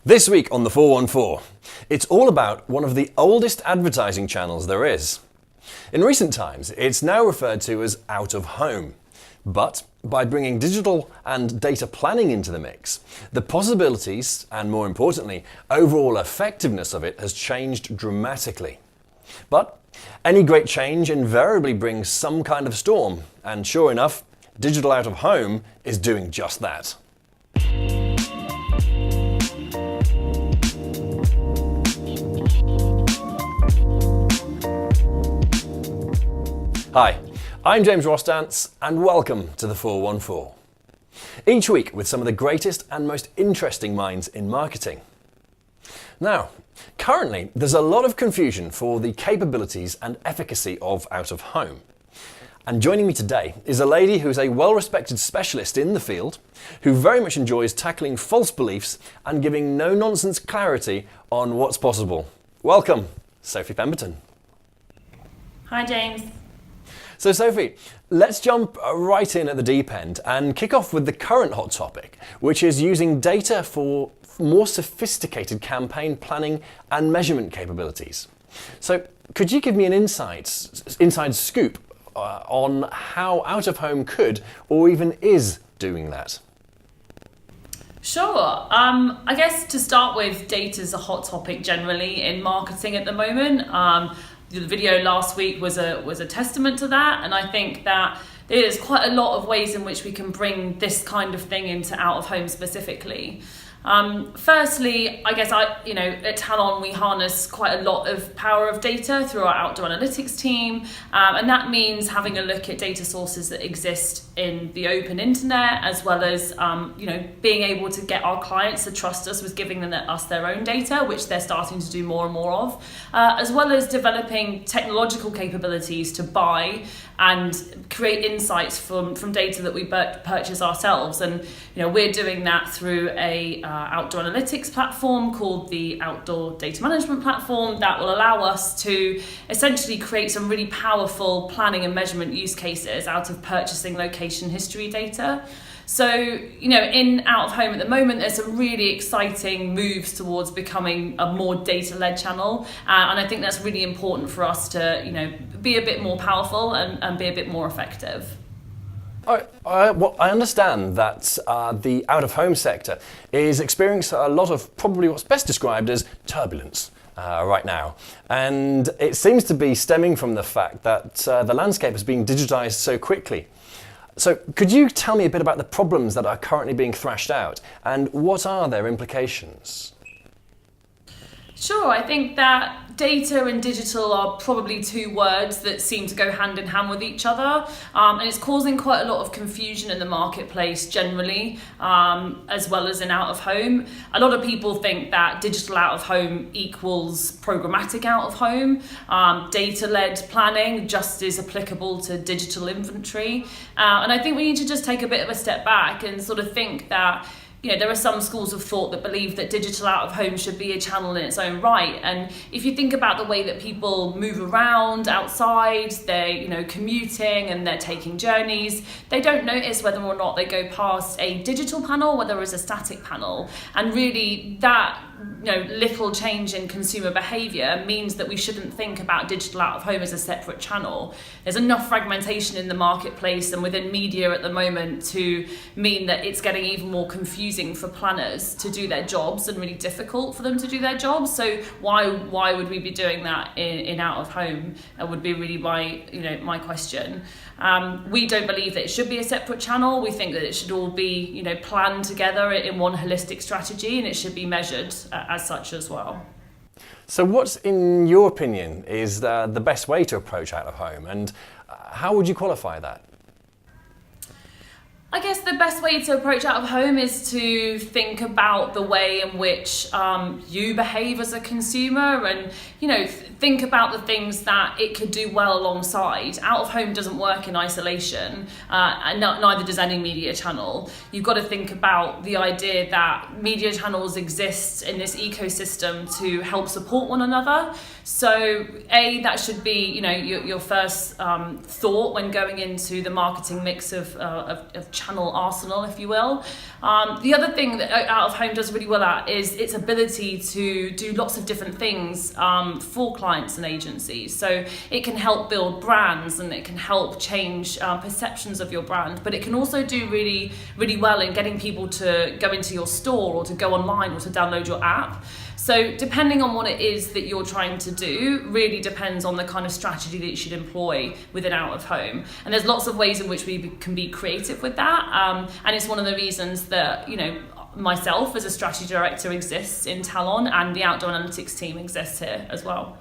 This week on the 414, it's all about one of the oldest advertising channels there is. In recent times, it's now referred to as out of home. But by bringing digital and data planning into the mix, the possibilities and, more importantly, overall effectiveness of it has changed dramatically. But any great change invariably brings some kind of storm, and sure enough, digital out of home is doing just that. Hi, I'm James Rostance and welcome to the 414. Each week with some of the greatest and most interesting minds in marketing. Now, currently there's a lot of confusion for the capabilities and efficacy of out of home. And joining me today is a lady who's a well-respected specialist in the field, who very much enjoys tackling false beliefs and giving no-nonsense clarity on what's possible. Welcome, Sophie Pemberton. Hi, James. So Sophie, let's jump right in at the deep end and kick off with the current hot topic, which is using data for more sophisticated campaign planning and measurement capabilities. So could you give me an inside scoop on how out of home could or even is doing that? Sure. I guess to start with, data is a hot topic generally in marketing at the moment. The video last week was a testament to that, and I think that there's quite a lot of ways in which we can bring this kind of thing into out of home specifically. Firstly, I guess at Talon we harness quite a lot of power of data through our outdoor analytics team, and that means having a look at data sources that exist in the open internet, as well as being able to get our clients to trust us with giving us their own data, which they're starting to do more and more of, as well as developing technological capabilities to buy and create insights from data that we purchase ourselves. And we're doing that through a outdoor analytics platform called the Outdoor Data Management Platform that will allow us to essentially create some really powerful planning and measurement use cases out of purchasing location history data. So, in out of home at the moment, there's some really exciting moves towards becoming a more data-led channel. And I think that's really important for us to, be a bit more powerful and be a bit more effective. I understand that the out-of-home sector is experiencing a lot of probably what's best described as turbulence right now. And it seems to be stemming from the fact that the landscape is being digitized so quickly. So could you tell me a bit about the problems that are currently being thrashed out and what are their implications? Sure, I think that data and digital are probably two words that seem to go hand in hand with each other, and it's causing quite a lot of confusion in the marketplace generally, as well as in out of home. A lot of people think that digital out of home equals programmatic out of home. Data-led planning just is applicable to digital inventory, and I think we need to just take a bit of a step back and sort of think that there are some schools of thought that believe that digital out of home should be a channel in its own right. And if you think about the way that people move around outside, they're, commuting and they're taking journeys, they don't notice whether or not they go past a digital panel, whether it's a static panel. And really that little change in consumer behaviour means that we shouldn't think about digital out of home as a separate channel. There's enough fragmentation in the marketplace and within media at the moment to mean that it's getting even more confusing for planners to do their jobs and really difficult for them to do their jobs. So why would we be doing that in out of home? That would be really my question. We don't believe that it should be a separate channel. We think that it should all be planned together in one holistic strategy, and it should be measured as such as well. So what's, in your opinion, is the best way to approach out of home, and how would you qualify that? I guess the best way to approach out of home is to think about the way in which you behave as a consumer and, think about the things that it could do well alongside. Out of home doesn't work in isolation, and neither does any media channel. You've got to think about the idea that media channels exist in this ecosystem to help support one another. So that should be, your first thought when going into the marketing mix of channel arsenal, if you will. The other thing that out of home does really well at is its ability to do lots of different things for clients and agencies. So it can help build brands, and it can help change perceptions of your brand, but it can also do really, really well in getting people to go into your store or to go online or to download your app. So depending on what it is that you're trying to do really depends on the kind of strategy that you should employ within out of home. And there's lots of ways in which we can be creative with that. And it's one of the reasons that, myself as a strategy director exists in Talon, and the outdoor analytics team exists here as well.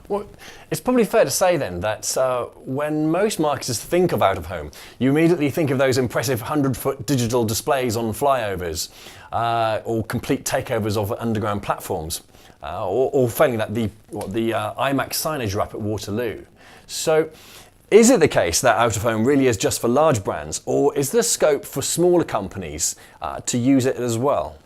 Well, it's probably fair to say then that when most marketers think of out of home, you immediately think of those impressive 100-foot digital displays on flyovers, or complete takeovers of underground platforms, or failing that, the IMAX signage wrap at Waterloo. So, is it the case that out of home really is just for large brands, or is there scope for smaller companies to use it as well?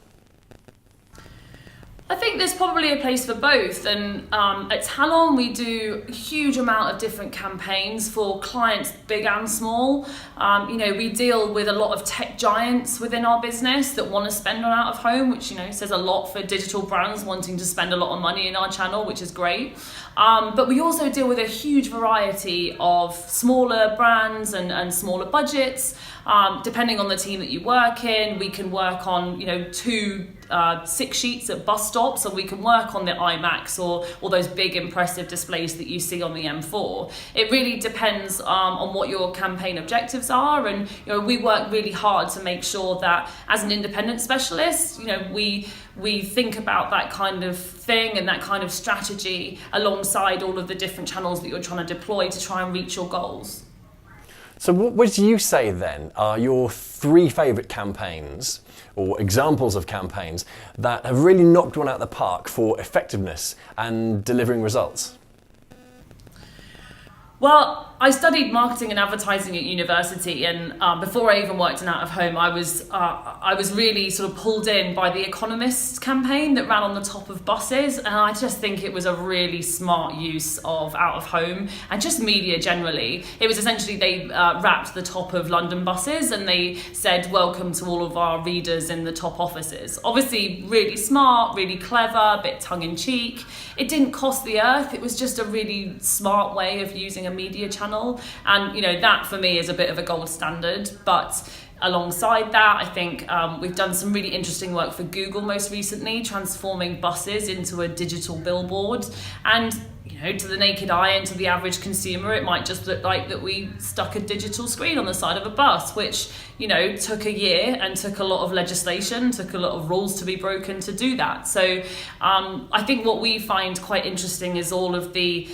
I think there's probably a place for both, and at Talon we do a huge amount of different campaigns for clients big and small. We deal with a lot of tech giants within our business that want to spend on out of home, which says a lot for digital brands wanting to spend a lot of money in our channel, which is great. But we also deal with a huge variety of smaller brands and smaller budgets. Depending on the team that you work in, we can work on 2 6 sheets at bus stops, or we can work on the IMAX or those big impressive displays that you see on the M4. It really depends on what your campaign objectives are, and we work really hard to make sure that as an independent specialist, we think about that kind of thing and that kind of strategy alongside all of the different channels that you're trying to deploy to try and reach your goals. So what would you say then are your 3 favourite campaigns or examples of campaigns that have really knocked one out of the park for effectiveness and delivering results? Well, I studied marketing and advertising at university, and before I even worked in out of home, I was really sort of pulled in by the Economist campaign that ran on the top of buses, and I just think it was a really smart use of out of home and just media generally. It was essentially they wrapped the top of London buses and they said, "Welcome to all of our readers in the top offices." Obviously, really smart, really clever, a bit tongue in cheek. It didn't cost the earth. It was just a really smart way of using a media channel, and that for me is a bit of a gold standard. But alongside that, I think we've done some really interesting work for Google most recently, transforming buses into a digital billboard. And to the naked eye and to the average consumer, it might just look like that we stuck a digital screen on the side of a bus, which took a year and took a lot of legislation, took a lot of rules to be broken to do that. So I think what we find quite interesting is all of the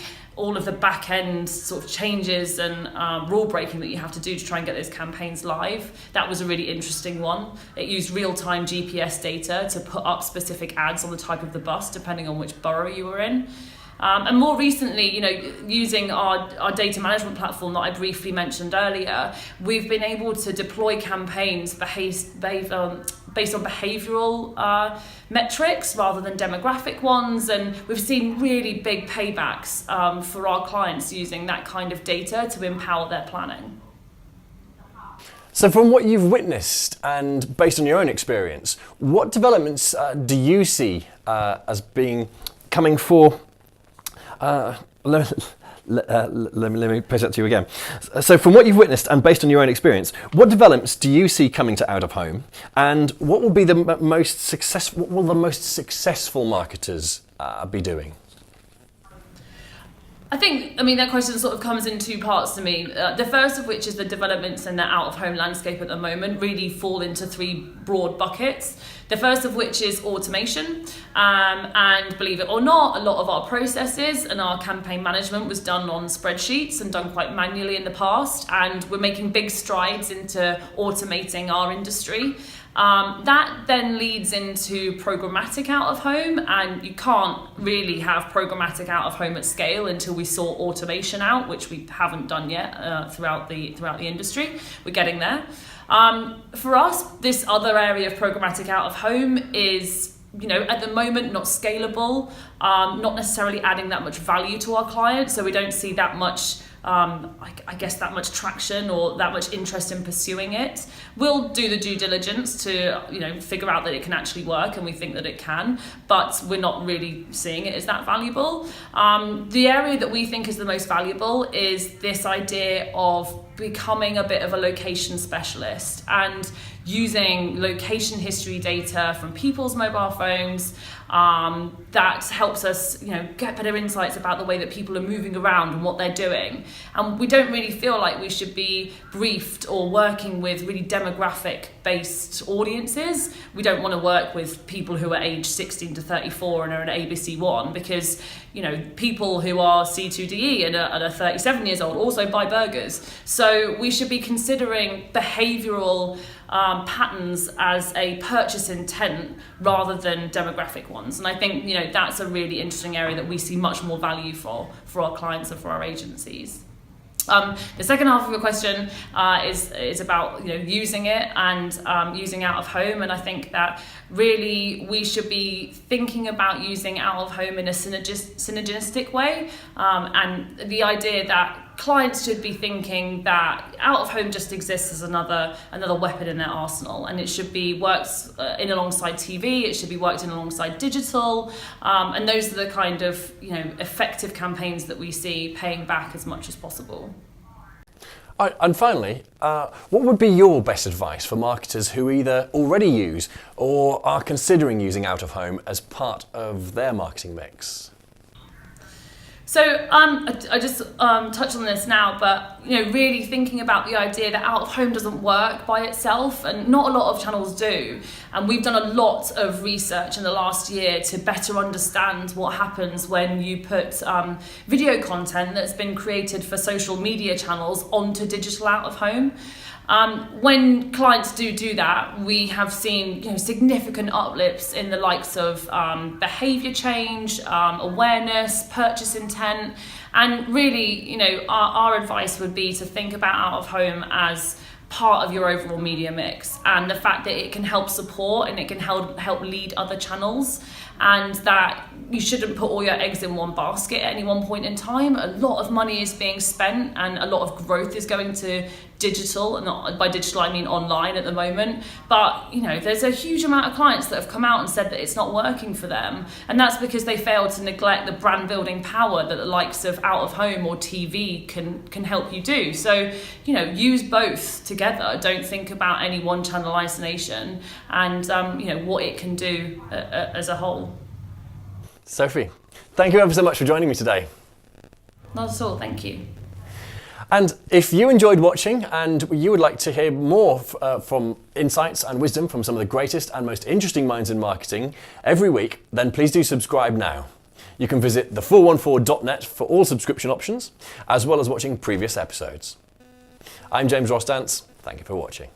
back end sort of changes and rule breaking that you have to do to try and get those campaigns live. That was a really interesting one. It used real-time GPS data to put up specific ads on the type of the bus depending on which borough you were in. And more recently, using our data management platform that I briefly mentioned earlier, we've been able to deploy campaigns based on behavioural metrics rather than demographic ones, and we've seen really big paybacks for our clients using that kind of data to empower their planning. So from what you've witnessed and based on your own experience, what developments do you see as being coming for... Let me pose that to you again. So from what you've witnessed and based on your own experience, what developments do you see coming to out of home, and what will be the most successful? What will the most successful marketers be doing? I think, that question sort of comes in 2 parts to me. The first of which is the developments in the out-of-home landscape at the moment really fall into 3 broad buckets. The first of which is automation, and believe it or not, a lot of our processes and our campaign management was done on spreadsheets and done quite manually in the past, and we're making big strides into automating our industry. That then leads into programmatic out of home, and you can't really have programmatic out of home at scale until we sort automation out, which we haven't done yet throughout the industry. We're getting there. For us, this other area of programmatic out of home is, at the moment not scalable, not necessarily adding that much value to our clients, so we don't see that much I guess, that much traction or that much interest in pursuing it. We'll do the due diligence to, figure out that it can actually work, and we think that it can, but we're not really seeing it as that valuable. The area that we think is the most valuable is this idea of becoming a bit of a location specialist and using location history data from people's mobile phones that helps us get better insights about the way that people are moving around and what they're doing. And we don't really feel like we should be briefed or working with really demographic based audiences. We don't want to work with people who are aged 16 to 34 and are an ABC One, because people who are C2DE and are 37 years old also buy burgers. So we should be considering behavioural patterns as a purchase intent rather than demographic ones. And I think that's a really interesting area that we see much more value for our clients and for our agencies. The second half of your question is about using it and using out of home, and I think that really we should be thinking about using out of home in a synergistic way, and the idea that clients should be thinking that out of home just exists as another weapon in their arsenal, and it should be worked in alongside TV, it should be worked in alongside digital, and those are the kind of effective campaigns that we see paying back as much as possible. And finally, what would be your best advice for marketers who either already use or are considering using out of home as part of their marketing mix? So I just touched on this now, but really thinking about the idea that out of home doesn't work by itself, and not a lot of channels do. And we've done a lot of research in the last year to better understand what happens when you put video content that's been created for social media channels onto digital out of home. When clients do that, we have seen significant uplifts in the likes of behaviour change, awareness, purchase intent, and really, our advice would be to think about out of home as part of your overall media mix, and the fact that it can help support and it can help lead other channels, and that you shouldn't put all your eggs in one basket at any one point in time. A lot of money is being spent and a lot of growth is going to digital, and not by digital I mean online at the moment, but there's a huge amount of clients that have come out and said that it's not working for them, and that's because they failed to neglect the brand building power that the likes of out of home or TV can help you do. So use both together, don't think about any one channel isolation, and what it can do as a whole. Sophie, thank you ever so much for joining me today. Not at all, thank you. And if you enjoyed watching and you would like to hear more from insights and wisdom from some of the greatest and most interesting minds in marketing every week, then please do subscribe now. You can visit the414.net for all subscription options, as well as watching previous episodes. I'm James Rostance. Thank you for watching.